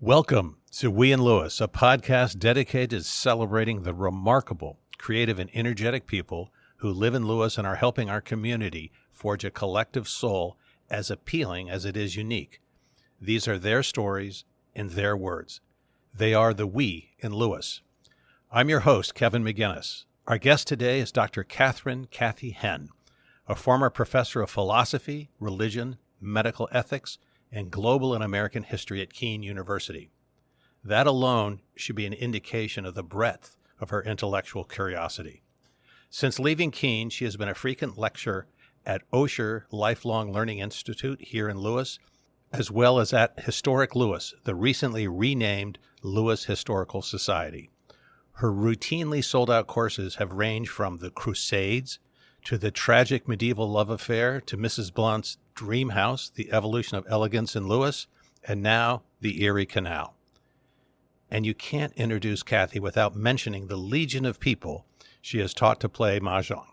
Welcome to We in Lewes, a podcast dedicated to celebrating the remarkable, creative, and energetic people who live in Lewes and are helping our community forge a collective soul as appealing as it is unique. These are their stories in their words. They are the We in Lewes. I'm your host, Kevin McGinnis. Our guest today is Dr. Katherine Henn, a former professor of philosophy, religion, medical ethics, and global and American history at Keane University. That alone should be an indication of the breadth of her intellectual curiosity. Since leaving Keane, she has been a frequent lecturer at Osher Lifelong Learning Institute here in Lewes, as well as at Historic Lewes, the recently renamed Lewes Historical Society. Her routinely sold-out courses have ranged from the Crusades to the tragic medieval love affair to Mrs. Blount's dream house, the evolution of elegance in Lewes, and now the Erie Canal. And you can't introduce Kathy without mentioning the legion of people she has taught to play Mahjong.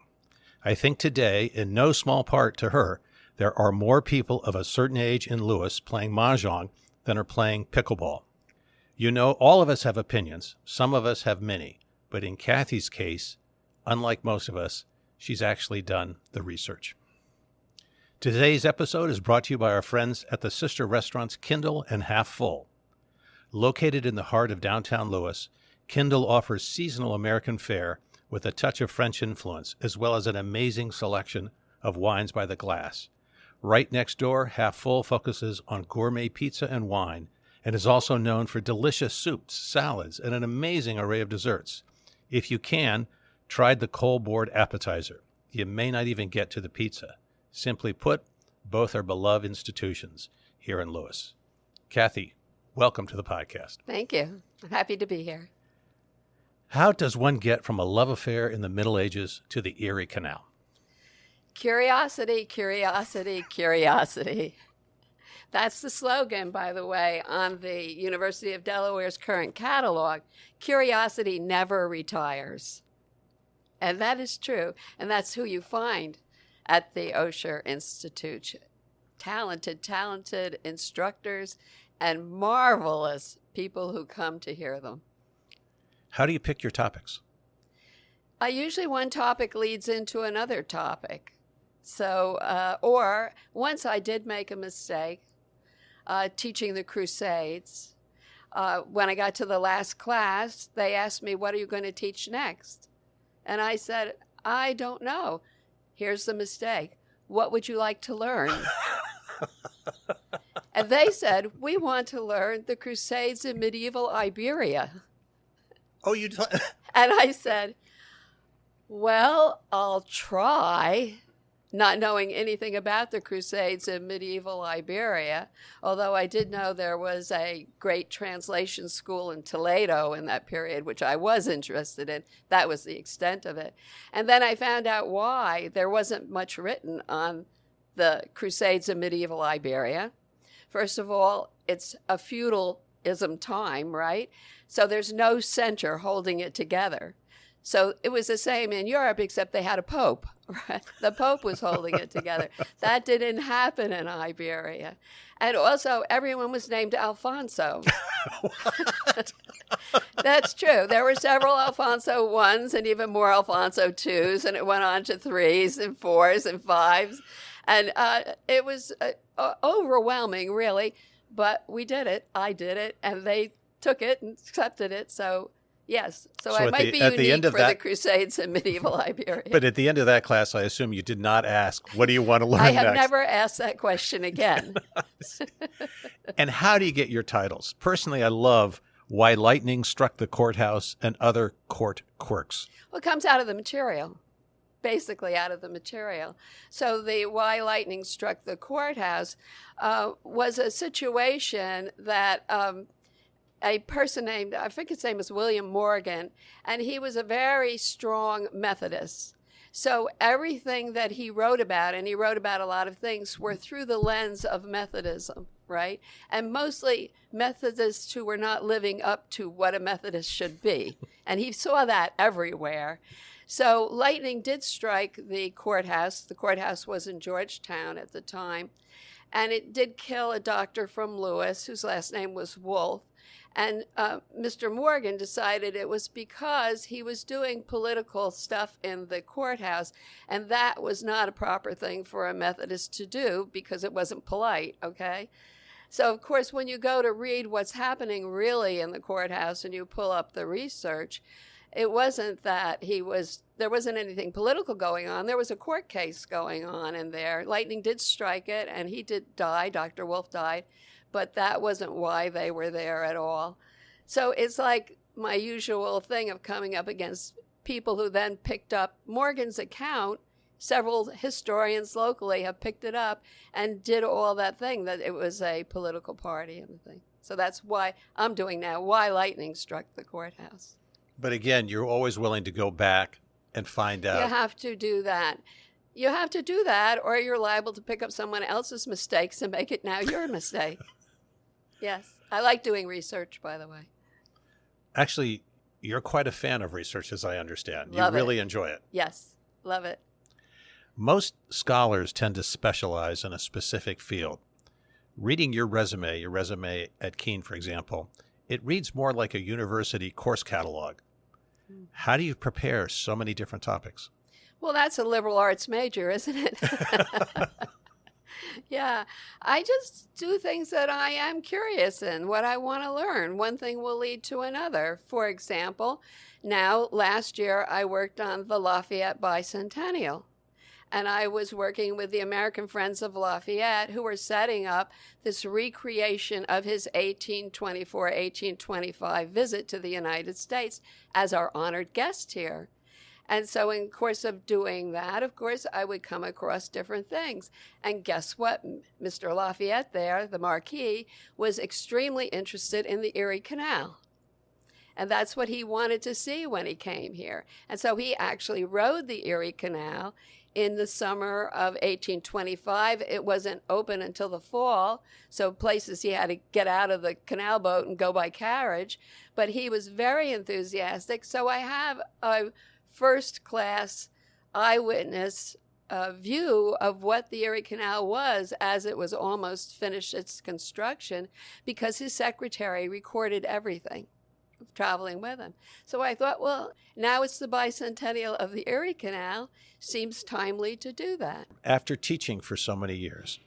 I think today, in no small part to her, there are more people of a certain age in Lewes playing Mahjong than are playing pickleball. You know, all of us have opinions. Some of us have many. But in Kathy's case, unlike most of us, she's actually done the research. Today's episode is brought to you by our friends at the sister restaurants Kindle and Half Full. Located in the heart of downtown Lewes, Kindle offers seasonal American fare with a touch of French influence, as well as an amazing selection of wines by the glass. Right next door, Half Full focuses on gourmet pizza and wine, and is also known for delicious soups, salads, and an amazing array of desserts. If you can, try the cold board appetizer. You may not even get to the pizza. Simply put, both are beloved institutions here in Lewes. Kathy, welcome to the podcast. Thank you. I'm happy to be here. How does one get from a love affair in the Middle Ages to the Erie Canal? Curiosity, curiosity, curiosity. That's the slogan, by the way, on the University of Delaware's current catalog. Curiosity never retires. And that is true. And that's who you find at the Osher Institute. Talented instructors and marvelous people who come to hear them. How do you pick your topics? Usually one topic leads into another topic. So, or once I did make a mistake teaching the Crusades. When I got to the last class, they asked me, "What are you going to teach next?" And I said, "I don't know. Here's the mistake. What would you like to learn?" And they said, "We want to learn the Crusades in medieval Iberia." Oh, And I said, "Well, I'll try," not knowing anything about the Crusades in medieval Iberia, although I did know there was a great translation school in Toledo in that period, which I was interested in. That was the extent of it. And then I found out why there wasn't much written on the Crusades in medieval Iberia. First of all, it's a feudalism time, right? So there's no center holding it together. So it was the same in Europe, except they had a pope. Right? The pope was holding it together. That didn't happen in Iberia. And also, everyone was named Alfonso. That's true. There were several Alfonso 1s and even more Alfonso 2s, and it went on to 3s and 4s and 5s. And it was overwhelming, really. But we did it. I did it. And they took it and accepted it. So yes, so I might be unique for the Crusades in medieval Iberia. But at the end of that class, I assume you did not ask, what do you want to learn next? I have never asked that question again. And how do you get your titles? Personally, I love Why Lightning Struck the Courthouse and Other Court Quirks. Well, it comes out of the material, basically out of the material. So the Why Lightning Struck the Courthouse was a situation that a person named, I think his name was William Morgan, and he was a very strong Methodist. So everything that he wrote about, and he wrote about a lot of things, were through the lens of Methodism, right? And mostly Methodists who were not living up to what a Methodist should be. And he saw that everywhere. So lightning did strike the courthouse. The courthouse was in Georgetown at the time. And it did kill a doctor from Lewes, whose last name was Wolf. And Mr. Morgan decided it was because he was doing political stuff in the courthouse, and that was not a proper thing for a Methodist to do because it wasn't polite, okay? So, of course, when you go to read what's happening really in the courthouse and you pull up the research, it wasn't that there wasn't anything political going on. There was a court case going on in there. Lightning did strike it, and he did die. Dr. Wolf died. But that wasn't why they were there at all. So it's like my usual thing of coming up against people who then picked up Morgan's account. Several historians locally have picked it up and did all that thing, that it was a political party and the thing. So that's why I'm doing now, why lightning struck the courthouse. But again, you're always willing to go back and find out. You have to do that. You have to do that, or you're liable to pick up someone else's mistakes and make it now your mistake. Yes. I like doing research, by the way. Actually, you're quite a fan of research, as I understand. Love you really it. enjoy it. Yes. Love it. Most scholars tend to specialize in a specific field. Reading your resume at Keane, for example, it reads more like a university course catalog. How do you prepare so many different topics? Well, that's a liberal arts major, isn't it? Yeah, I just do things that I am curious in, what I want to learn. One thing will lead to another. For example, last year I worked on the Lafayette Bicentennial. And I was working with the American Friends of Lafayette, who were setting up this recreation of his 1824-1825 visit to the United States as our honored guest here. And so in the course of doing that, of course, I would come across different things. And guess what? Mr. Lafayette there, the Marquis, was extremely interested in the Erie Canal. And that's what he wanted to see when he came here. And so he actually rode the Erie Canal in the summer of 1825. It wasn't open until the fall, so places he had to get out of the canal boat and go by carriage. But he was very enthusiastic. So I have a first-class eyewitness view of what the Erie Canal was as it was almost finished its construction, because his secretary recorded everything traveling with him. So I thought, well, now it's the bicentennial of the Erie Canal. Seems timely to do that. After teaching for so many years,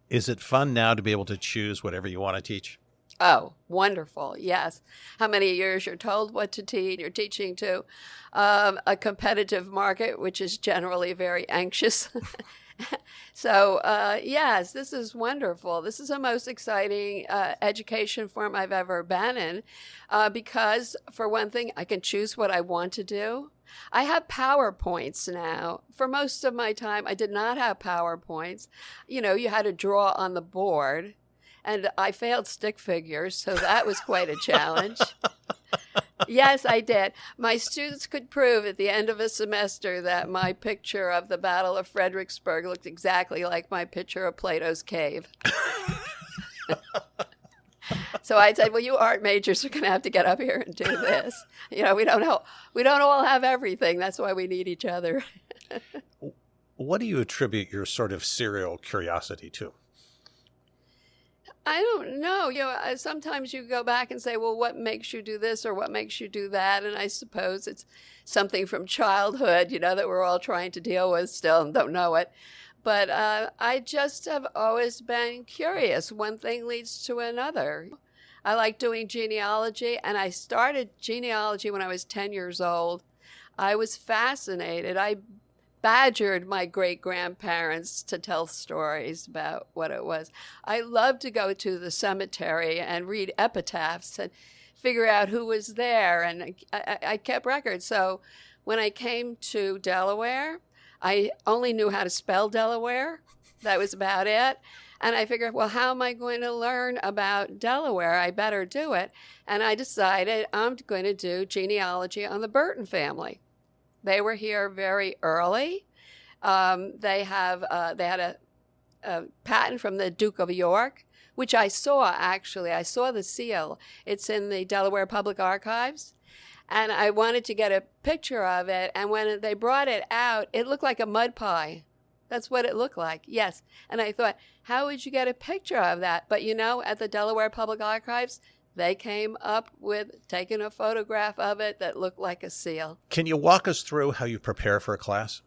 is it fun now to be able to choose whatever you want to teach? Oh, wonderful. Yes. How many years you're told what to teach. You're teaching to a competitive market, which is generally very anxious. So, yes, this is wonderful. This is the most exciting education form I've ever been in because, for one thing, I can choose what I want to do. I have PowerPoints now. For most of my time, I did not have PowerPoints. You know, you had to draw on the board. And I failed stick figures, so that was quite a challenge. Yes, I did. My students could prove at the end of a semester that my picture of the Battle of Fredericksburg looked exactly like my picture of Plato's cave. So I said, well, you art majors are going to have to get up here and do this. You know, we don't all have everything. That's why we need each other. What do you attribute your sort of serial curiosity to? I don't know. You know, sometimes you go back and say, well, what makes you do this or what makes you do that? And I suppose it's something from childhood, you know, that we're all trying to deal with still and don't know it. But I just have always been curious. One thing leads to another. I like doing genealogy, and I started genealogy when I was 10 years old. I was fascinated. I badgered my great-grandparents to tell stories about what it was. I loved to go to the cemetery and read epitaphs and figure out who was there, and I kept records. So when I came to Delaware, I only knew how to spell Delaware. That was about it. And I figured, well, how am I going to learn about Delaware? I better do it. And I decided I'm going to do genealogy on the Burton family. They were here very early. They had a patent from the Duke of York, which I saw, actually. I saw the seal. It's in the Delaware Public Archives. And I wanted to get a picture of it. And when they brought it out, it looked like a mud pie. That's what it looked like, yes. And I thought, how would you get a picture of that? But at the Delaware Public Archives, they came up with taking a photograph of it that looked like a seal. Can you walk us through how you prepare for a class?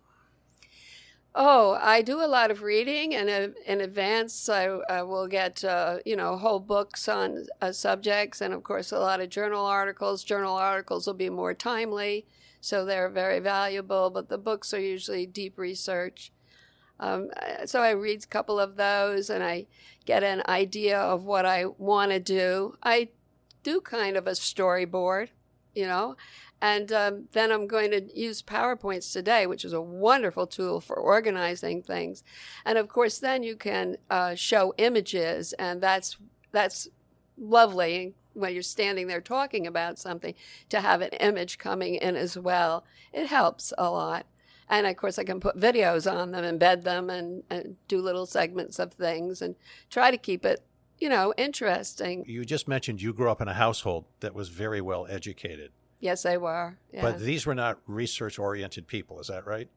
Oh, I do a lot of reading, and in advance I will get, whole books on subjects, and of course a lot of journal articles. Journal articles will be more timely, so they're very valuable, but the books are usually deep research. So I read a couple of those, and I get an idea of what I want to do. I do kind of a storyboard, and then I'm going to use PowerPoints today, which is a wonderful tool for organizing things. And of course, then you can show images, and that's lovely when you're standing there talking about something, to have an image coming in as well. It helps a lot. And of course, I can put videos on them, embed them, and do little segments of things and try to keep it, interesting. You just mentioned you grew up in a household that was very well educated. Yes, they were. Yes. But these were not research-oriented people, is that right?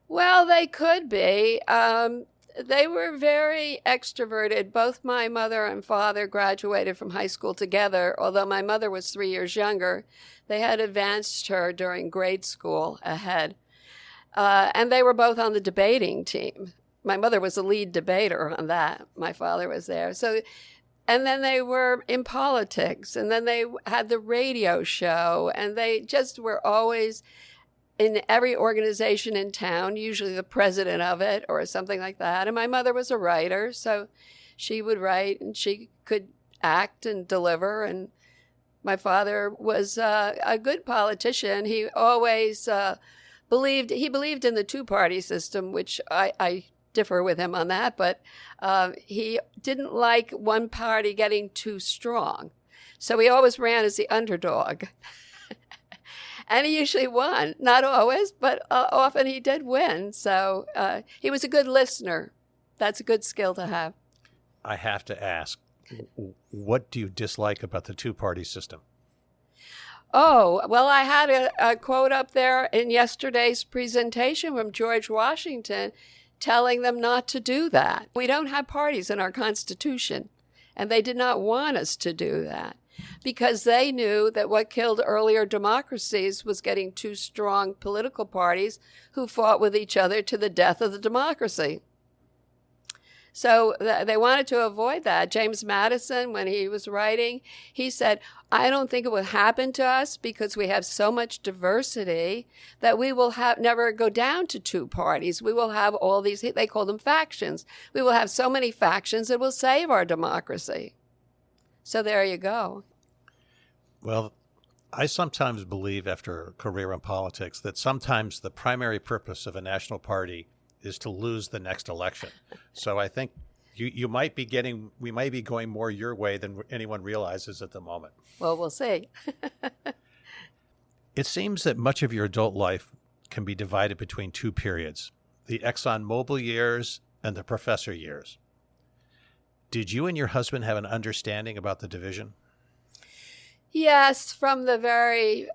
Well, they could be. They were very extroverted. Both my mother and father graduated from high school together, although my mother was 3 years younger. They had advanced her during grade school ahead. And they were both on the debating team. My mother was the lead debater on that. My father was there. And then they were in politics, and then they had the radio show, and they just were always in every organization in town, usually the president of it or something like that. And my mother was a writer, so she would write, and she could act and deliver. And my father was a good politician. He always believed in the two-party system, which I differ with him on that, but he didn't like one party getting too strong. So he always ran as the underdog. And he usually won. Not always, but often he did win. So he was a good listener. That's a good skill to have. I have to ask, what do you dislike about the two-party system? Oh, well, I had a quote up there in yesterday's presentation from George Washington telling them not to do that. We don't have parties in our Constitution, and they did not want us to do that because they knew that what killed earlier democracies was getting two strong political parties who fought with each other to the death of the democracy. So they wanted to avoid that. James Madison, when he was writing, he said, I don't think it will happen to us because we have so much diversity that we will never go down to two parties. We will have all these, they call them factions. We will have so many factions it will save our democracy. So there you go. Well, I sometimes believe after a career in politics that sometimes the primary purpose of a national party is to lose the next election. So I think we might be going more your way than anyone realizes at the moment. Well, we'll see. It seems that much of your adult life can be divided between two periods, the ExxonMobil years and the professor years. Did you and your husband have an understanding about the division? Yes, from the very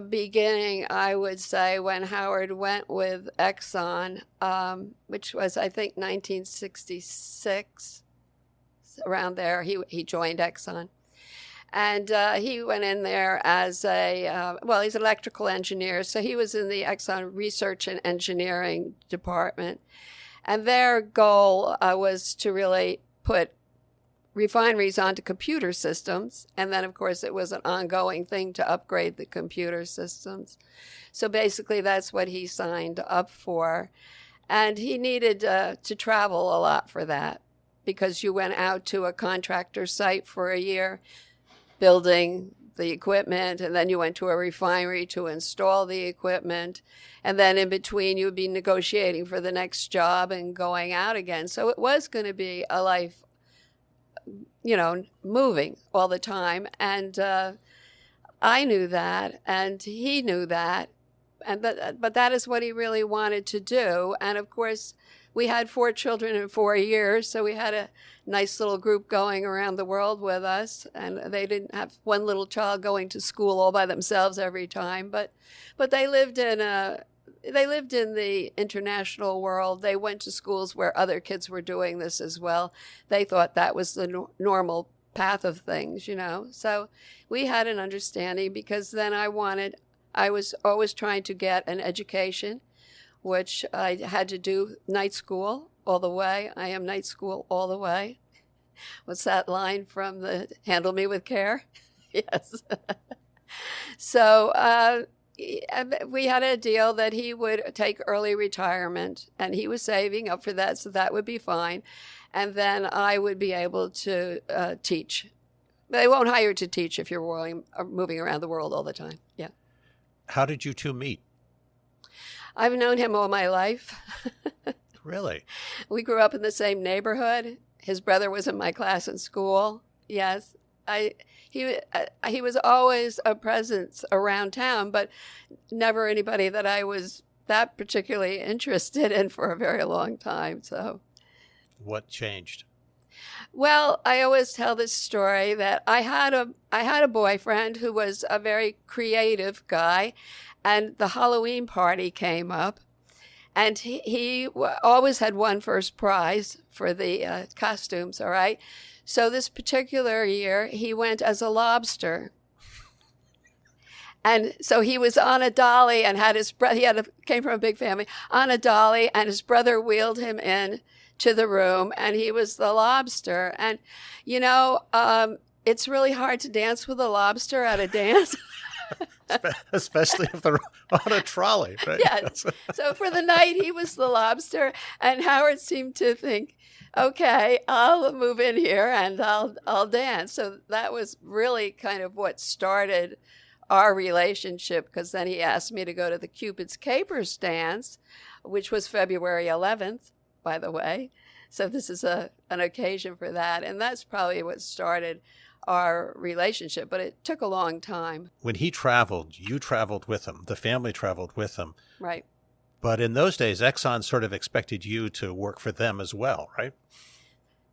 beginning, I would say, when Howard went with Exxon, which was, I think, 1966, around there, he joined Exxon. And he went in there as he's an electrical engineer, so he was in the Exxon Research and Engineering Department. And their goal was to really put refineries onto computer systems. And then, of course, it was an ongoing thing to upgrade the computer systems. So basically, that's what he signed up for. And he needed to travel a lot for that because you went out to a contractor site for a year building the equipment, and then you went to a refinery to install the equipment. And then in between, you would be negotiating for the next job and going out again. So it was going to be a life, moving all the time. And I knew that, and he knew that. But that is what he really wanted to do. And of course, we had 4 children in 4 years, so we had a nice little group going around the world with us. And they didn't have one little child going to school all by themselves every time, but they lived in they lived in the international world. They went to schools where other kids were doing this as well. They thought that was the normal path of things, you know. So we had an understanding, because then I was always trying to get an education, which I had to do night school all the way. I am night school all the way. What's that line from the Handle Me With Care? Yes. So we had a deal that he would take early retirement, and he was saving up for that, so that would be fine. And then I would be able to teach. They won't hire you to teach if you're moving around the world all the time. Yeah. How did you two meet? I've known him all my life. Really? We grew up in the same neighborhood. His brother was in my class in school. Yes. He was always a presence around town, but never anybody that I was that particularly interested in for a very long time. So, what changed? Well, I always tell this story that I had a boyfriend who was a very creative guy, and the Halloween party came up, and he always had won first prize for the costumes. All right. So this particular year, he went as a lobster. And so he was on a dolly and had his brother, came from a big family, on a dolly, and his brother wheeled him in to the room, and he was the lobster. And, you know, it's really hard to dance with a lobster at a dance. Especially if they're on a trolley, right? Yes. So for the night, he was the lobster, and Howard seemed to think, okay, I'll move in here and I'll dance. So that was really kind of what started our relationship, because then he asked me to go to the Cupid's Capers dance, which was February 11th, by the way. So this is an occasion for that. And that's probably what started our relationship, but it took a long time. When he traveled, you traveled with him. The family traveled with him. Right. But in those days, Exxon sort of expected you to work for them as well, right?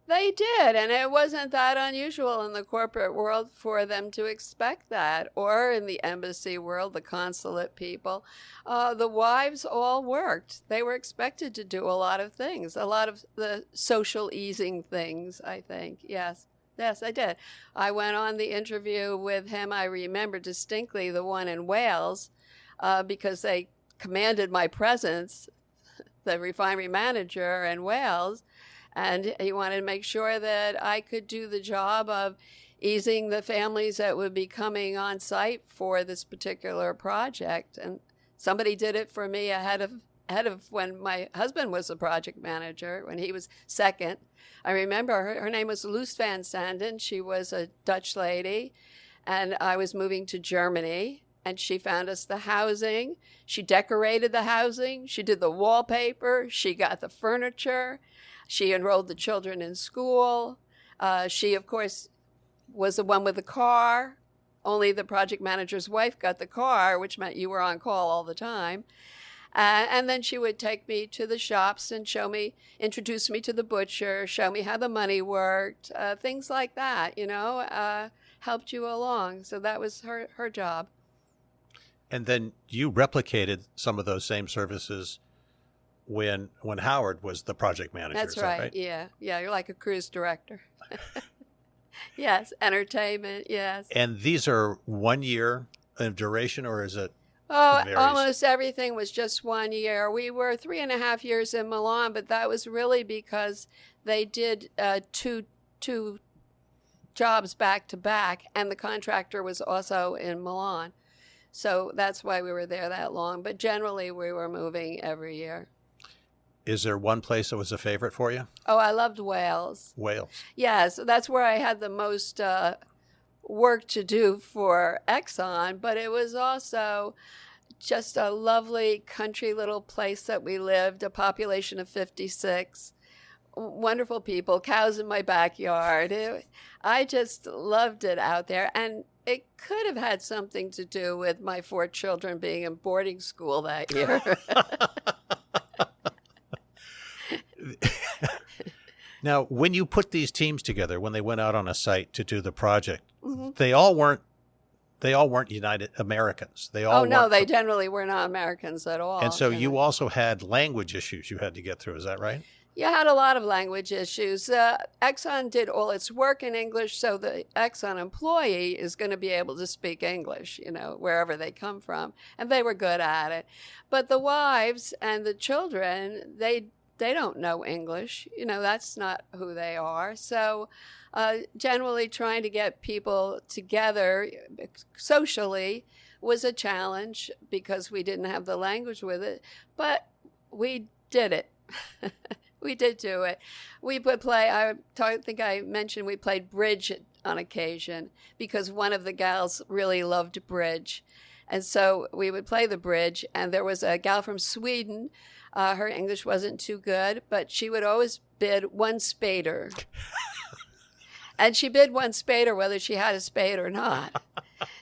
They did, and it wasn't that unusual in the corporate world for them to expect that, or in the embassy world, the consulate people. The wives all worked. They were expected to do a lot of things, a lot of the social easing things, I think. Yes. Yes, I did. I went on the interview with him. I remember distinctly the one in Wales, because they commanded my presence, the refinery manager in Wales, and he wanted to make sure that I could do the job of easing the families that would be coming on site for this particular project. And somebody did it for me ahead of when my husband was the project manager, when he was second. I remember her name was Loes van Sanden. She was a Dutch lady, and I was moving to Germany, and she found us the housing. She decorated the housing. She did the wallpaper. She got the furniture. She enrolled the children in school. She, of course, was the one with the car. Only the project manager's wife got the car, which meant you were on call all the time. And then she would take me to the shops and introduce me to the butcher, show me how the money worked, things like that, you know, helped you along. So that was her job. And then you replicated some of those same services when Howard was the project manager. That's is that right. Yeah. Yeah. You're like a cruise director. Yes. Entertainment. Yes. And these are 1 year of duration, or is it? Oh, almost everything was just 1 year. We were 3.5 years in Milan, but that was really because they did two jobs back to back, and the contractor was also in Milan. So that's why we were there that long. But generally, we were moving every year. Is there one place that was a favorite for you? Oh, I loved Wales. Wales. Yes, that's where I had the most work to do for Exxon, but it was also just a lovely country little place that we lived, a population of 56, wonderful people, cows in my backyard. I just loved it out there, and it could have had something to do with my 4 children being in boarding school that year. Now, when you put these teams together, when they went out on a site to do the project, Mm-hmm. they all weren't they all weren't United Americans. They Oh, all no, weren't they generally were not Americans at all. And so And you also had language issues you had to get through. Is that right? you had a lot of language issues. Exxon did all its work in English, so the Exxon employee is going to be able to speak English, wherever they come from, and they were good at it. But the wives and the children, they don't know English. That's not who they are. So generally trying to get people together socially was a challenge because we didn't have the language with it, but we did it. We did do it. We would play, I think I mentioned we played bridge on occasion because one of the gals really loved bridge. And so we would play the bridge, and there was a gal from Sweden. Her English wasn't too good, but she would always bid one spader. And she bid one spader whether she had a spade or not.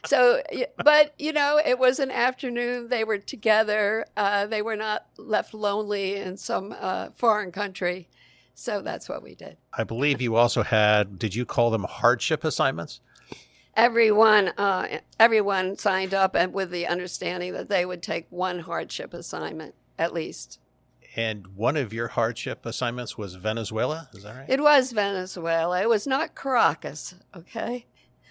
So, but, it was an afternoon. They were together. They were not left lonely in some foreign country. So that's what we did. I believe you also had, did you call them hardship assignments? Everyone signed up and with the understanding that they would take one hardship assignment at least. And one of your hardship assignments was Venezuela, is that right? It was Venezuela. It was not Caracas, okay?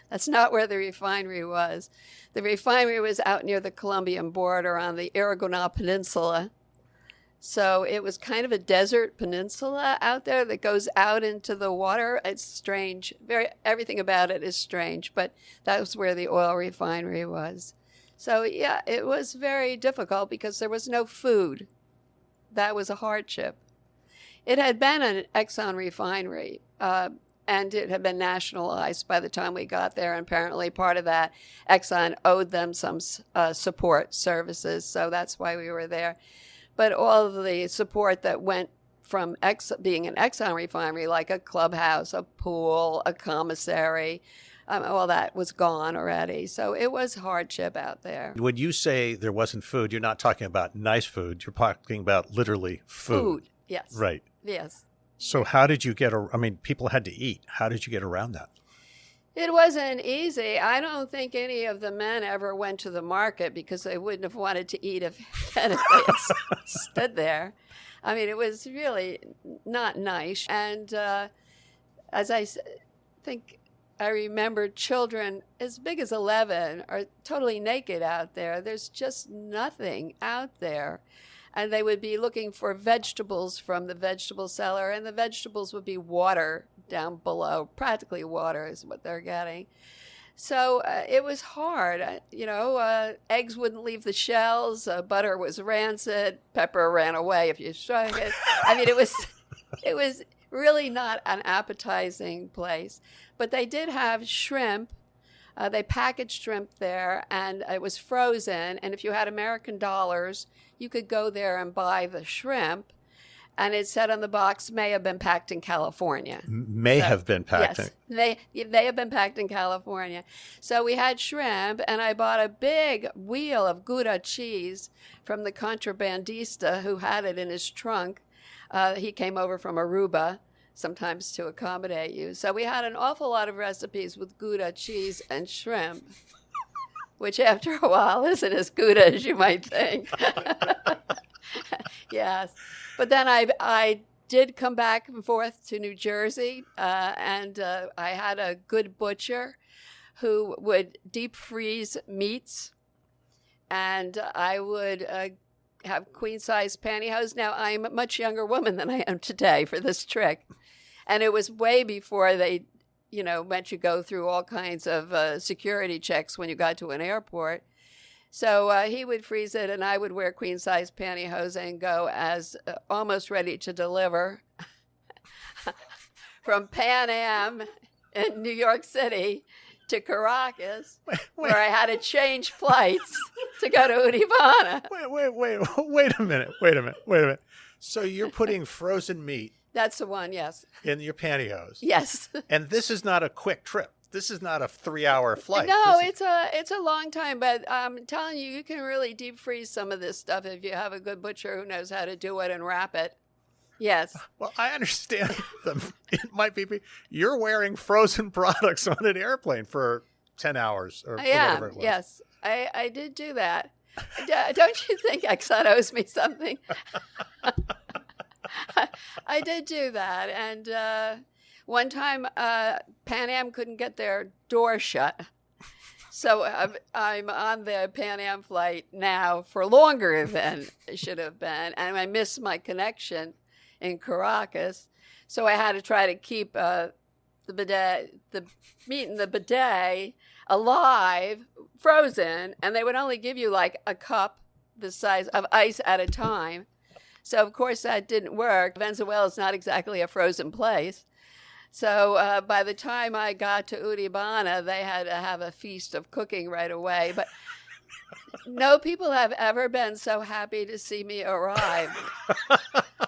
That's not where the refinery was. The refinery was out near the Colombian border on the Aragonal Peninsula. So it was kind of a desert peninsula out there that goes out into the water. It's strange. Everything about it is strange, but that was where the oil refinery was. So, yeah, it was very difficult because there was no food. That was a hardship. It had been an Exxon refinery, and it had been nationalized by the time we got there. And apparently part of that, Exxon owed them some support services, so that's why we were there. But all of the support that went from being an Exxon refinery, like a clubhouse, a pool, a commissary, all that was gone already. So it was hardship out there. When you say there wasn't food, you're not talking about nice food. You're talking about literally food. Food, yes. Right. Yes. So how did you people had to eat. How did you get around that? It wasn't easy. I don't think any of the men ever went to the market because they wouldn't have wanted to eat if they had stood there. It was really not nice. And as I think I remember, children as big as 11 are totally naked out there. There's just nothing out there. And they would be looking for vegetables from the vegetable seller, and the vegetables would be water down below. Practically water is what they're getting. So it was hard. Eggs wouldn't leave the shells. Butter was rancid. Pepper ran away if you struck it. It was really not an appetizing place. But they did have shrimp. They packaged shrimp there, and it was frozen. And if you had American dollars, you could go there and buy the shrimp. And it said on the box, may have been packed in California. May have been packed. Yes, they have been packed in California. So we had shrimp, and I bought a big wheel of Gouda cheese from the contrabandista who had it in his trunk. He came over from Aruba sometimes to accommodate you. So we had an awful lot of recipes with Gouda cheese and shrimp, which after a while isn't as Gouda as you might think. Yes. But then I did come back and forth to New Jersey, and I had a good butcher who would deep freeze meats, and I would have queen-size pantyhose. Now, I'm a much younger woman than I am today for this trick, and it was way before they, let you go through all kinds of security checks when you got to an airport. So he would freeze it, and I would wear queen-size pantyhose and go as almost ready to deliver from Pan Am in New York City to Caracas, where I had to change flights to go to Uribana. Wait a minute. So you're putting frozen meat. That's the one, yes. In your pantyhose. Yes. And this is not a quick trip. This is not a 3-hour flight. No, it's a long time, but I'm telling you, you can really deep freeze some of this stuff if you have a good butcher who knows how to do it and wrap it. Yes. Well, I understand them. It might be you're wearing frozen products on an airplane for 10 hours or I am, whatever it was. yes. I did do that. Don't you think Exxon owes me something? I did do that. And one time Pan Am couldn't get their door shut. So I'm on the Pan Am flight now for longer than it should have been. And I missed my connection in Caracas. So I had to try to keep the meat in the bidet alive, frozen. And they would only give you like a cup the size of ice at a time. So, of course, that didn't work. Venezuela is not exactly a frozen place. So by the time I got to Uribana, they had to have a feast of cooking right away. But no people have ever been so happy to see me arrive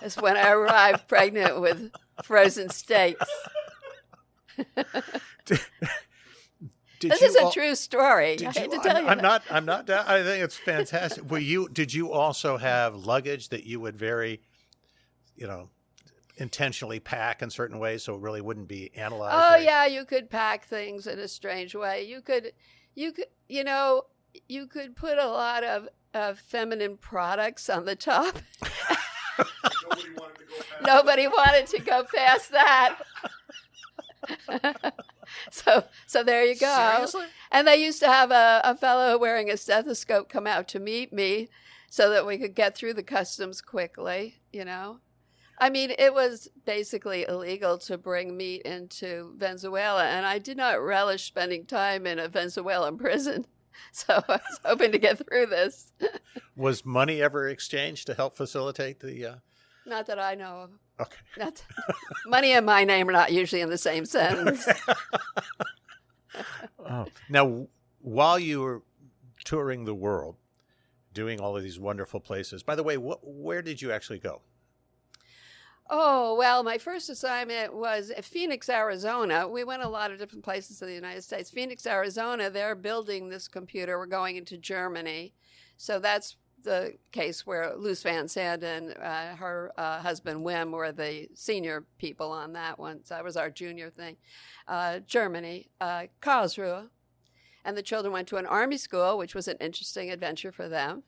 as when I arrived pregnant with frozen steaks. This is a true story. I hate to tell you. I'm not. I think it's fantastic. Did you also have luggage that you would intentionally pack in certain ways so it really wouldn't be analyzed? Oh yeah, you could pack things in a strange way. You could put a lot of feminine products on the top. Nobody wanted to go past that. So there you go. Seriously? And they used to have a fellow wearing a stethoscope come out to meet me so that we could get through the customs quickly, I mean, it was basically illegal to bring meat into Venezuela, and I did not relish spending time in a Venezuelan prison. So I was hoping to get through this. Was money ever exchanged to help facilitate the... Not that I know of. Okay. Money and my name are not usually in the same sentence. Oh. Now, while you were touring the world, doing all of these wonderful places, by the way, where did you actually go? Oh, well, my first assignment was at Phoenix, Arizona. We went a lot of different places in the United States. Phoenix, Arizona, they're building this computer. We're going into Germany. So that's the case where Luce Van Sant and her husband Wim were the senior people on that one. So that was our junior thing. Germany, Karlsruhe. And the children went to an army school, which was an interesting adventure for them.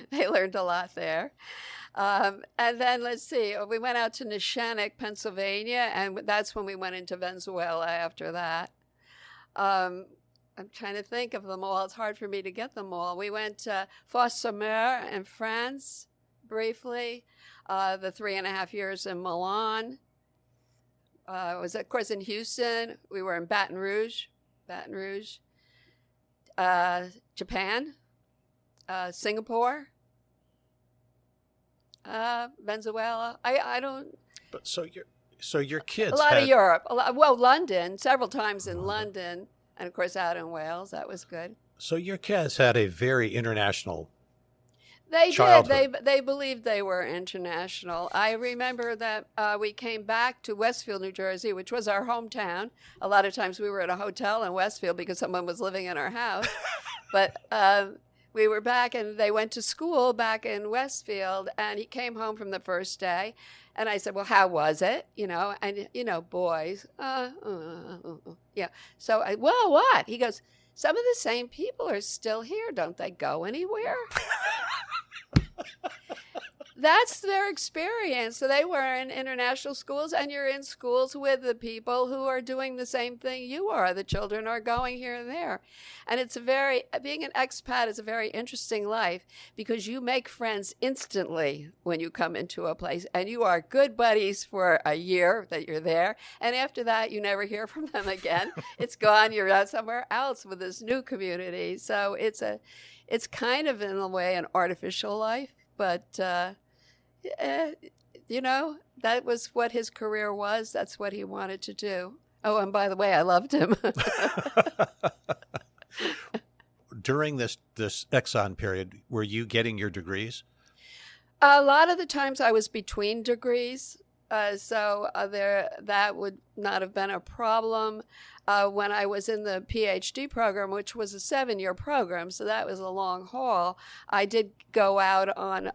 They learned a lot there. And then, let's see, we went out to Neshannock, Pennsylvania, and that's when we went into Venezuela after that. I'm trying to think of them all. It's hard for me to get them all. We went to Fos-sur-Mer in France, briefly, the 3.5 years in Milan. Was, of course, in Houston. We were in Baton Rouge, Japan, Singapore, Venezuela. I don't... But so your kids A lot of Europe. London, several times in London. And, of course, out in Wales. That was good. So your kids had a very international childhood. Did. They believed they were international. I remember that we came back to Westfield, New Jersey, which was our hometown. A lot of times we were at a hotel in Westfield because someone was living in our house. But we were back, and they went to school back in Westfield. And he came home from the first day. And I said, well, how was it? And, boys, yeah. So, well, what? He goes, some of the same people are still here. Don't they go anywhere? That's their experience. So they were in international schools, and you're in schools with the people who are doing the same thing you are. The children are going here and there. And being an expat is a very interesting life because you make friends instantly when you come into a place, and you are good buddies for a year that you're there. And after that, you never hear from them again. It's gone. You're out somewhere else with this new community. So it's kind of, in a way, an artificial life, but that was what his career was. That's what he wanted to do. Oh, and by the way, I loved him. During this Exxon period, were you getting your degrees? A lot of the times I was between degrees. That would not have been a problem. When I was in the PhD program, which was a 7-year program, so that was a long haul, I did go out on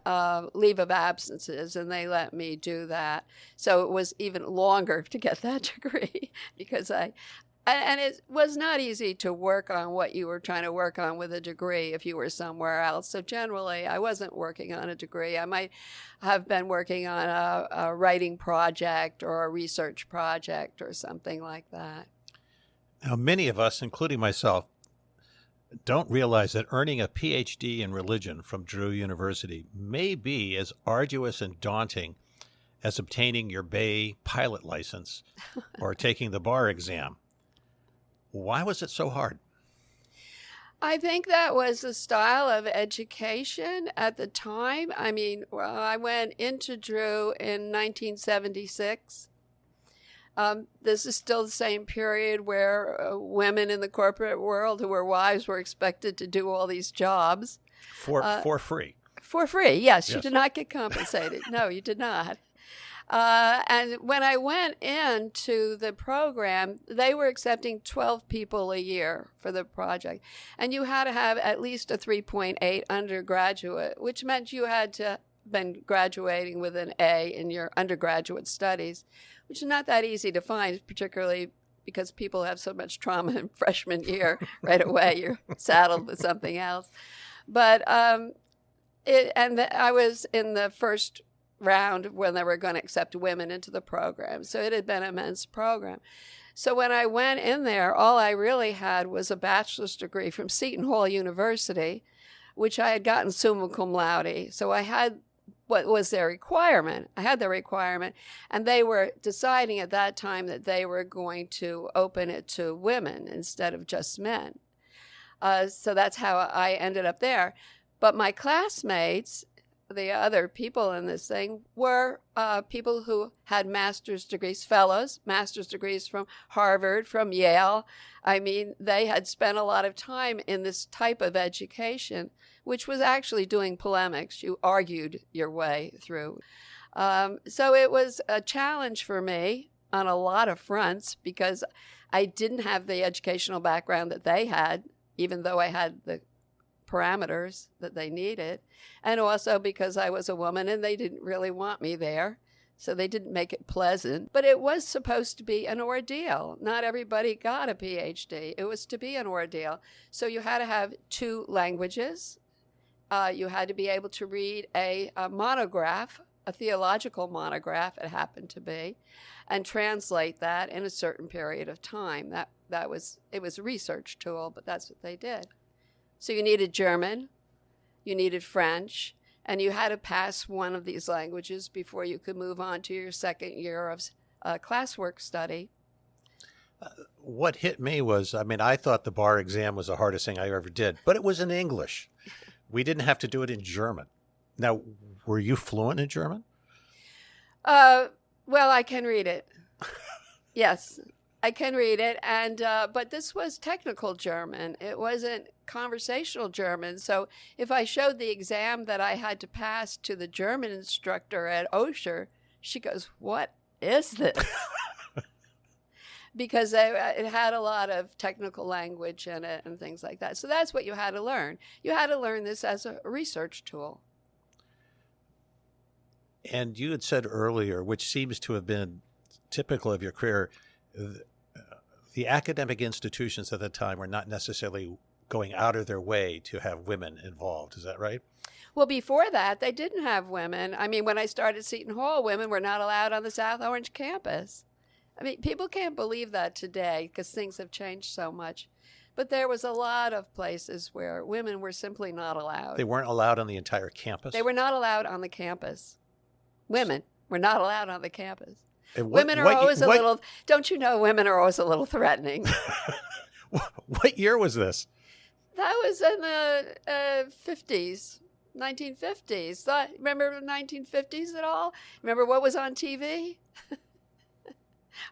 leave of absences, and they let me do that. So it was even longer to get that degree because And it was not easy to work on what you were trying to work on with a degree if you were somewhere else. So generally, I wasn't working on a degree. I might have been working on a writing project or a research project or something like that. Now, many of us, including myself, don't realize that earning a PhD in religion from Drew University may be as arduous and daunting as obtaining your Bay pilot license or taking the bar exam. Why was it so hard? I think that was the style of education at the time. I mean, well, I went into Drew in 1976. This is still the same period where women in the corporate world who were wives were expected to do all these jobs. For free. For free, yes. You did not get compensated. No, you did not. And when I went into the program, they were accepting 12 people a year for the project. And you had to have at least a 3.8 undergraduate, which meant you had to been graduating with an A in your undergraduate studies, which is not that easy to find, particularly because people have so much trauma in freshman year. Right away, you're saddled with something else. But I was in the first round when they were going to accept women into the program. So it had been a men's program. So when I went in there, all I really had was a bachelor's degree from Seton Hall University, which I had gotten summa cum laude. So I had what was their requirement. I had the requirement, and they were deciding at that time that they were going to open it to women instead of just men. So that's how I ended up there. But my classmates, the other people in this thing, were people who had master's degrees, fellows, master's degrees from Harvard, from Yale. I mean, they had spent a lot of time in this type of education, which was actually doing polemics. You argued your way through. So it was a challenge for me on a lot of fronts because I didn't have the educational background that they had, even though I had the parameters that they needed, and also because I was a woman and they didn't really want me there, so they didn't make it pleasant. But it was supposed to be an ordeal. Not everybody got a PhD. It was to be an ordeal. So you had to have 2 languages. You had to be able to read a monograph, a theological monograph, it happened to be, and translate that in a certain period of time. It was a research tool, but that's what they did. So you needed German, you needed French, and you had to pass one of these languages before you could move on to your second year of classwork study. What hit me was, I thought the bar exam was the hardest thing I ever did, but it was in English. We didn't have to do it in German. Now, were you fluent in German? Well, I can read it. Yes. I can read it, and but this was technical German. It wasn't conversational German. So if I showed the exam that I had to pass to the German instructor at Osher, she goes, "What is this?" Because it had a lot of technical language in it and things like that. So that's what you had to learn. You had to learn this as a research tool. And you had said earlier, which seems to have been typical of your career, the academic institutions at the time were not necessarily going out of their way to have women involved. Is that right? Well, before that, they didn't have women. I mean, when I started Seton Hall, women were not allowed on the South Orange campus. I mean, people can't believe that today because things have changed so much. But there was a lot of places where women were simply not allowed. They weren't allowed on the entire campus? They were not allowed on the campus. Women were not allowed on the campus. Women are always a little, don't you know, women are always a little threatening. What year was this? That was in the 50s, 1950s. Remember the 1950s at all? Remember what was on TV?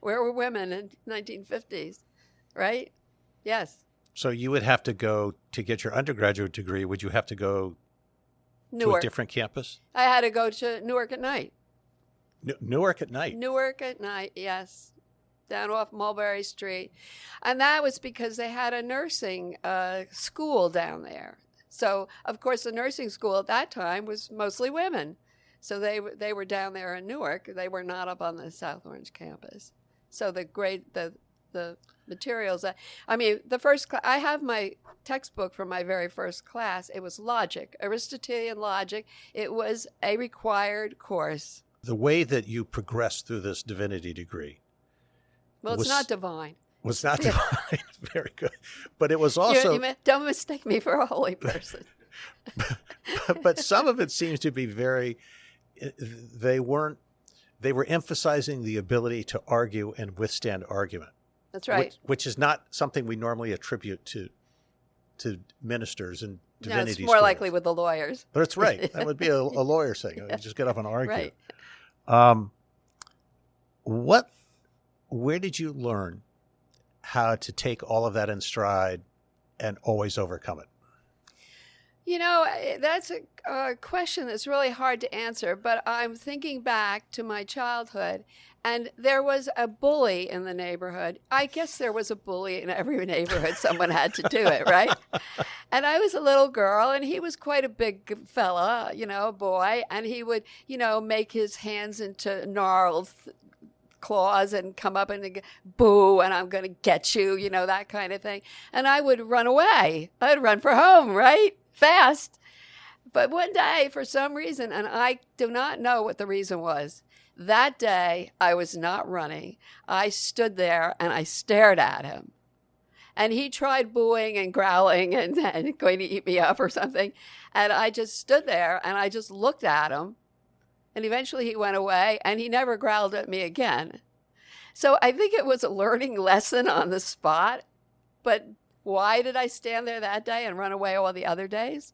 Where were women in 1950s, right? Yes. So you would have to go to get your undergraduate degree. Would you have to go to a different campus? I had to go to Newark at night. Newark at night? Newark at night, yes. Down off Mulberry Street. And that was because they had a nursing school down there. So, of course, the nursing school at that time was mostly women. So they were down there in Newark. They were not up on the South Orange campus. So the materials. I mean, I have my textbook from my very first class. It was logic, Aristotelian logic. It was a required course. The way that you progressed through this divinity degree. Well, it's not divine. Was not divine. Very good. But it was also... Don't mistake me for a holy person. but some of it seems to be they were emphasizing the ability to argue and withstand argument. That's right. Which is not something we normally attribute to ministers and divinity schools. It's more likely with the lawyers. That's right. That would be a lawyer saying, you just get up and argue. Right. Where did you learn how to take all of that in stride and always overcome it? That's a question that's really hard to answer, but I'm thinking back to my childhood, and there was a bully in the neighborhood. I guess there was a bully in every neighborhood. Someone had to do it, right? And I was a little girl, and he was quite a big fella, a boy, and he would, make his hands into gnarled claws and come up and boo, and I'm going to get you, that kind of thing. And I would run away. I'd run for home, right? Fast. But one day, for some reason, and I do not know what the reason was, that day I was not running. I stood there and I stared at him. And he tried booing and growling and going to eat me up or something. And I just stood there and I just looked at him. And eventually he went away and he never growled at me again. So I think it was a learning lesson on the spot. But why did I stand there that day and run away all the other days?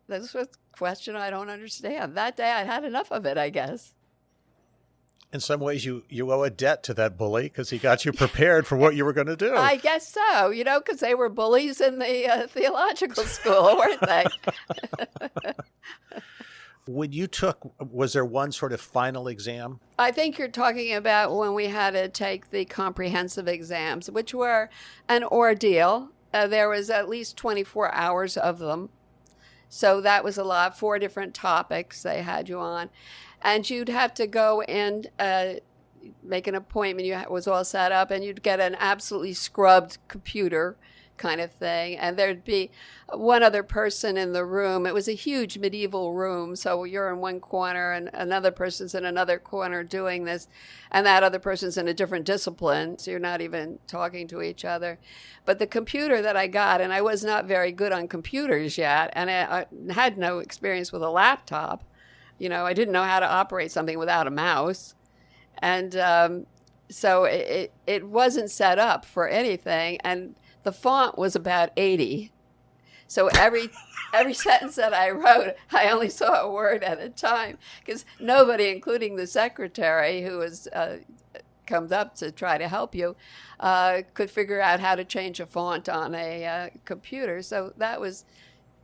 That's a question I don't understand. That day I had enough of it, I guess. In some ways, you owe a debt to that bully because he got you prepared for what you were going to do. I guess so, because they were bullies in the theological school, weren't they? Was there one sort of final exam? I think you're talking about when we had to take the comprehensive exams, which were an ordeal. There was at least 24 hours of them. So that was a lot, 4 different topics they had you on. And you'd have to go in, make an appointment. It was all set up, and you'd get an absolutely scrubbed computer kind of thing. And there'd be one other person in the room. It was a huge medieval room. So you're in one corner and another person's in another corner doing this. And that other person's in a different discipline. So you're not even talking to each other. But the computer that I got, and I was not very good on computers yet, and I had no experience with a laptop. I didn't know how to operate something without a mouse. And so it wasn't set up for anything. And the font was about 80. So every sentence that I wrote, I only saw a word at a time because nobody, including the secretary who was comes up to try to help you, could figure out how to change a font on a computer. So that was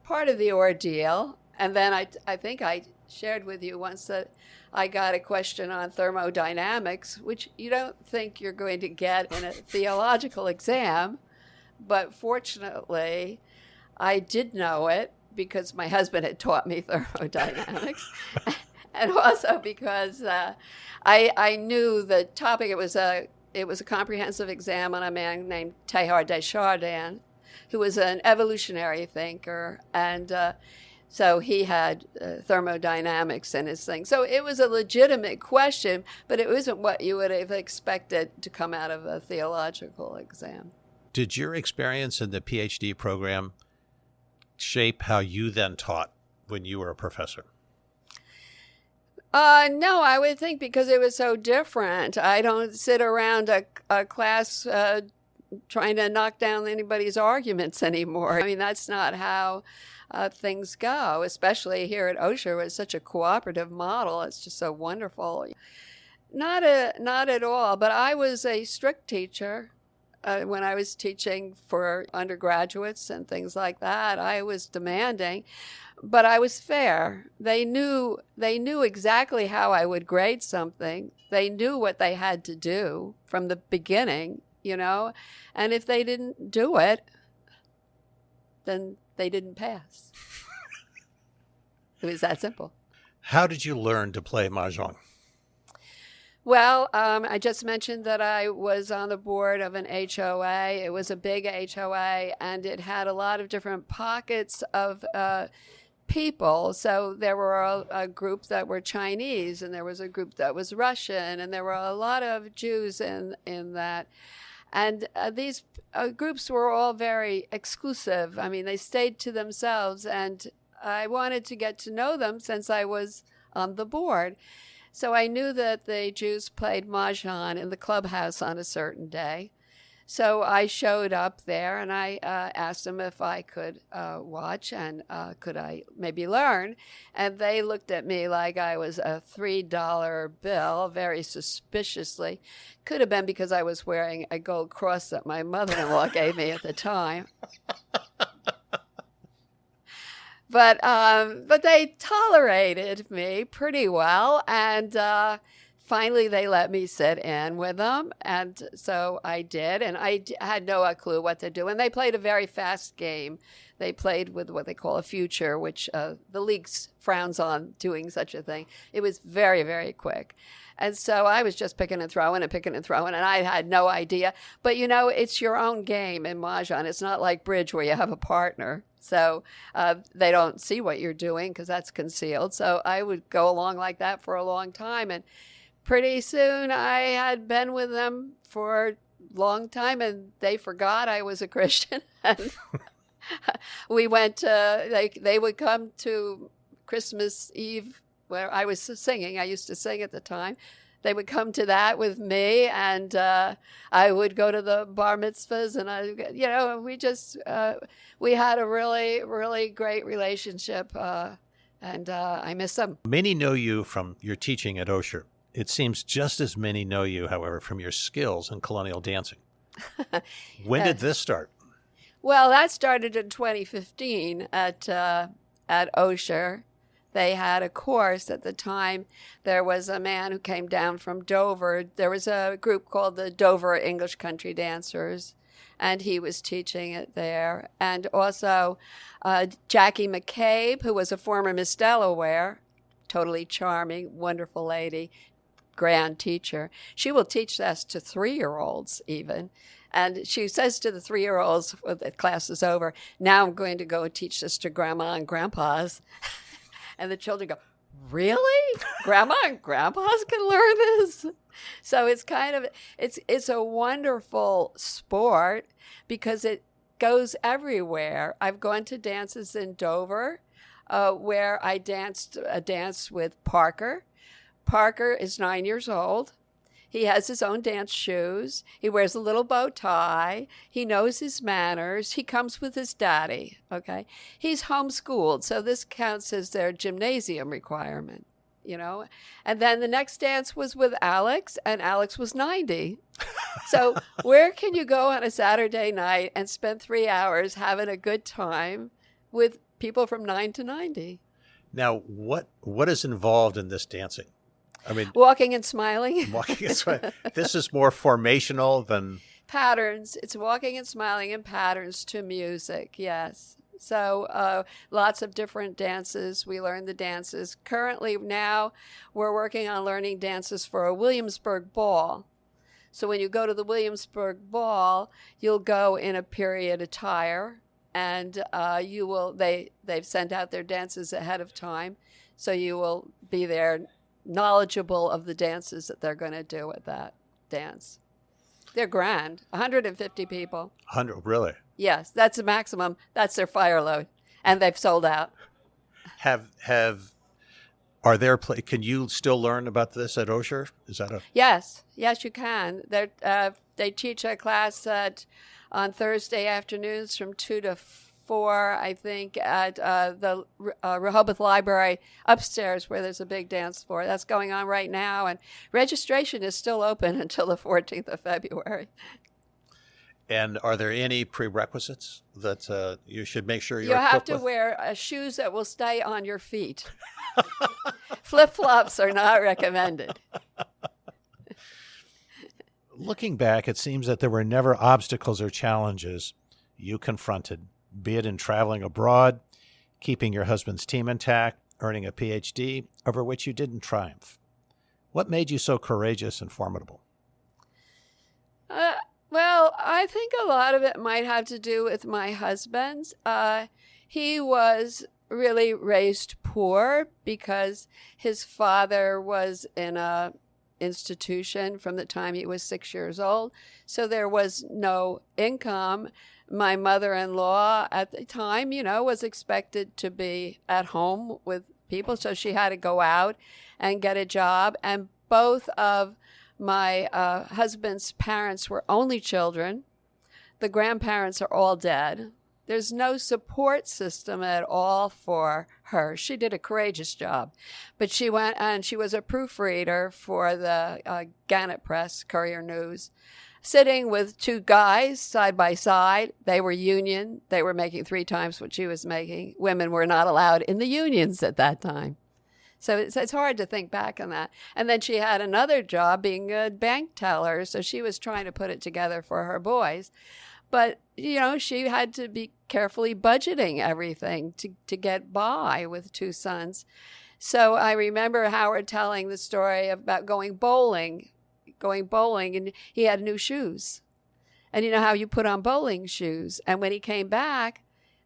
part of the ordeal. And then I think I shared with you once that I got a question on thermodynamics, which you don't think you're going to get in a theological exam. But fortunately, I did know it because my husband had taught me thermodynamics. And also because I knew the topic. It was a comprehensive exam on a man named Teilhard de Chardin, who was an evolutionary thinker. And so he had thermodynamics in his thing. So it was a legitimate question, but it wasn't what you would have expected to come out of a theological exam. Did your experience in the PhD program shape how you then taught when you were a professor? No, I would think because it was so different. I don't sit around a class trying to knock down anybody's arguments anymore. I mean, that's not how things go, especially here at Osher. It's such a cooperative model. It's just so wonderful. Not at all, but I was a strict teacher. When I was teaching for undergraduates and things like that, I was demanding, but I was fair. They knew exactly how I would grade something. They knew what they had to do from the beginning, and if they didn't do it, then they didn't pass. It was that simple. How did you learn to play Mahjong? Well, I just mentioned that I was on the board of an HOA. It was a big HOA, and it had a lot of different pockets of people. So there were a group that were Chinese, and there was a group that was Russian, and there were a lot of Jews in that. And these groups were all very exclusive. I mean, they stayed to themselves, and I wanted to get to know them since I was on the board. So I knew that the Jews played Mahjong in the clubhouse on a certain day. So I showed up there, and I asked them if I could watch and could I maybe learn. And they looked at me like I was a $3 bill, very suspiciously. Could have been because I was wearing a gold cross that my mother-in-law gave me at the time. But they tolerated me pretty well, and finally they let me sit in with them, and so I did, and I had no clue what to do. And they played a very fast game. They played with what they call a future, which the league frowns on doing such a thing. It was very, very quick. And so I was just picking and throwing, and I had no idea. But, you know, it's your own game in Mahjong. It's not like bridge where you have a partner. So they don't see what you're doing because that's concealed. So I would go along like that for a long time. And pretty soon I had been with them for a long time, and they forgot I was a Christian. And we went to, they would come to Christmas Eve where I was singing. I used to sing at the time. They would come to that with me, and I would go to the bar mitzvahs, and we had a really, really great relationship, and I miss them. Many know you from your teaching at Osher. It seems just as many know you, however, from your skills in colonial dancing. When did this start? Well, that started in 2015 at Osher. They had a course at the time. There was a man who came down from Dover. There was a group called the Dover English Country Dancers, and he was teaching it there. And also Jackie McCabe, who was a former Miss Delaware, totally charming, wonderful lady, grand teacher. She will teach this to 3-year-olds even. And she says to the 3-year-olds when the class is over, now I'm going to go and teach this to Grandma and Grandpas. And the children go, really? Grandma and Grandpas can learn this? So it's kind of, it's a wonderful sport because it goes everywhere. I've gone to dances in Dover where I danced a dance with Parker. Parker is 9 years old. He has his own dance shoes. He wears a little bow tie. He knows his manners. He comes with his daddy, okay? He's homeschooled, so this counts as their gymnasium requirement, you know? And then the next dance was with Alex, and Alex was 90. So where can you go on a Saturday night and spend 3 hours having a good time with people from 9 to 90? Now, what is involved in this dancing? I mean, walking and smiling. Walking and smiling. This is more formational than patterns. It's walking and smiling in patterns to music. Yes. So lots of different dances. We learn the dances. Currently now we're working on learning dances for a Williamsburg ball. So when you go to the Williamsburg ball, you'll go in a period attire, and they've sent out their dances ahead of time. So you will be there knowledgeable of the dances that they're going to do at that dance. They're grand. 150 people. 100, really? Yes, that's the maximum. That's their fire load, and they've sold out. Can you still learn about this at Osher? Is that Yes, you can. They teach a class on Thursday afternoons from 2 to 4, I think, at the Rehoboth Library upstairs where there's a big dance floor. That's going on right now, and registration is still open until the 14th of February. And are there any prerequisites that you should make sure you have to wear shoes that will stay on your feet. Flip-flops are not recommended. Looking back, it seems that there were never obstacles or challenges you confronted, be it in traveling abroad, keeping your husband's team intact, earning a PhD, over which you didn't triumph. What made you so courageous and formidable? Well, I think a lot of it might have to do with my husband. He was really raised poor because his father was in a institution from the time he was 6 years old. So there was no income. My mother-in-law at the time, was expected to be at home with people. So she had to go out and get a job. And both of my husband's parents were only children. The grandparents are all dead. There's no support system at all for her. She did a courageous job. But she went and she was a proofreader for the Gannett Press, Courier News, sitting with two guys side by side. They were union. They were making 3 times what she was making. Women were not allowed in the unions at that time. So it's hard to think back on that. And then she had another job being a bank teller. So she was trying to put it together for her boys. But, she had to be carefully budgeting everything to get by with 2 sons. So I remember Howard telling the story about going bowling, and he had new shoes. And you know how you put on bowling shoes. And when he came back,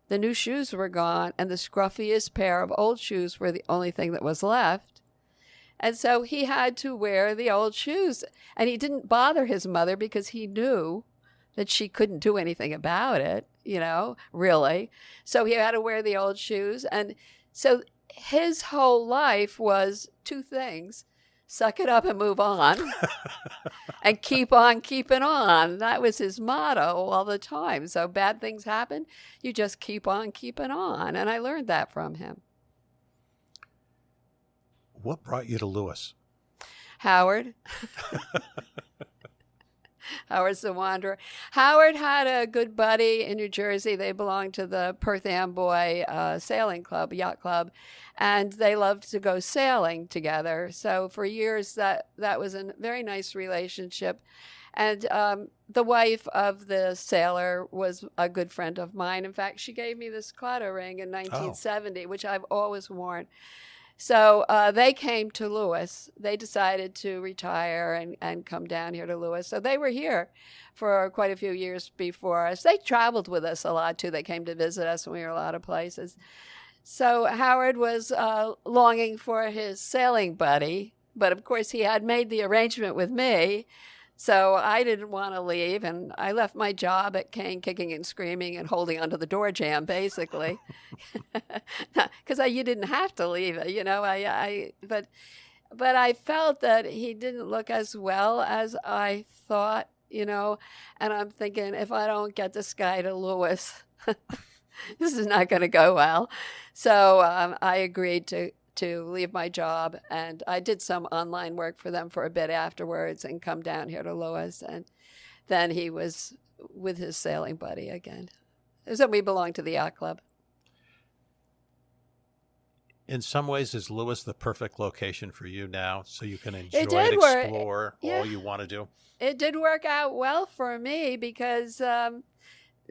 the new shoes were gone, and the scruffiest pair of old shoes were the only thing that was left. And so he had to wear the old shoes. And he didn't bother his mother because he knew that she couldn't do anything about it, really. So he had to wear the old shoes. And so his whole life was 2 things: suck it up and move on, and keep on keeping on. That was his motto all the time. So bad things happen, you just keep on keeping on. And I learned that from him. What brought you to Lewes? Howard. Howard's the wanderer. Howard had a good buddy in New Jersey. They belonged to the Perth Amboy sailing club, yacht club, and they loved to go sailing together. So for years, that was a very nice relationship. And the wife of the sailor was a good friend of mine. In fact, she gave me this Claddagh ring in 1970, which I've always worn. So they came to Lewes. They decided to retire and come down here to Lewes. So they were here for quite a few years before us. They traveled with us a lot, too. They came to visit us when we were a lot of places. So Howard was longing for his sailing buddy. But, of course, he had made the arrangement with me. So I didn't want to leave, and I left my job at Keane kicking and screaming and holding onto the door jamb, basically, because you didn't have to leave it, but I felt that he didn't look as well as I thought, and I'm thinking, if I don't get this guy to Lewes, this is not going to go well. So I agreed to leave my job, and I did some online work for them for a bit afterwards and come down here to Lewes. And then he was with his sailing buddy again. So we belonged to the yacht club. In some ways, is Lewes the perfect location for you now, so you can enjoy and explore all you want to do? It did work out well for me because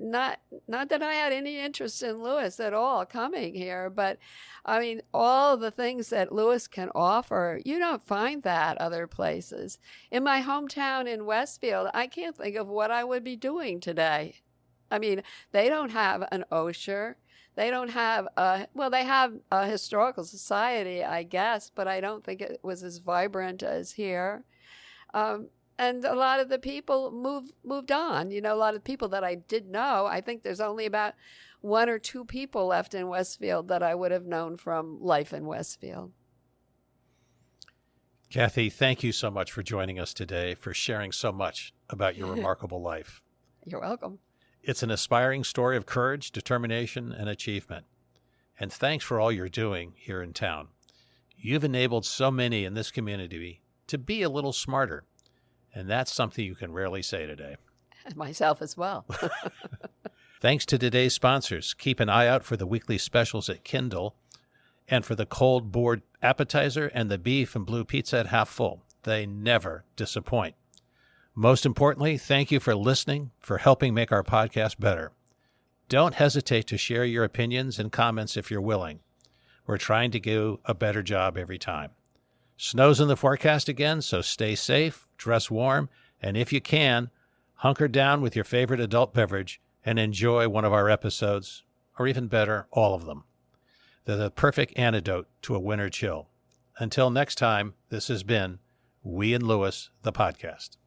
not that I had any interest in Lewes at all coming here, but I mean, all the things that Lewes can offer, you don't find that other places. In my hometown in Westfield, I can't think of what I would be doing today. I mean, they don't have an Osher. They don't have they have a historical society, I guess, but I don't think it was as vibrant as here. And a lot of the people moved on. A lot of people that I did know, I think there's only about 1 or 2 people left in Westfield that I would have known from life in Westfield. Kathy, thank you so much for joining us today, for sharing so much about your remarkable life. You're welcome. It's an inspiring story of courage, determination, and achievement. And thanks for all you're doing here in town. You've enabled so many in this community to be a little smarter. And that's something you can rarely say today. And myself as well. Thanks to today's sponsors. Keep an eye out for the weekly specials at Kindle and for the cold board appetizer and the beef and blue pizza at Half Full. They never disappoint. Most importantly, thank you for listening, for helping make our podcast better. Don't hesitate to share your opinions and comments if you're willing. We're trying to do a better job every time. Snow's in the forecast again, so stay safe, dress warm, and if you can, hunker down with your favorite adult beverage and enjoy one of our episodes, or even better, all of them. They're the perfect antidote to a winter chill. Until next time, this has been We in Lewes, the podcast.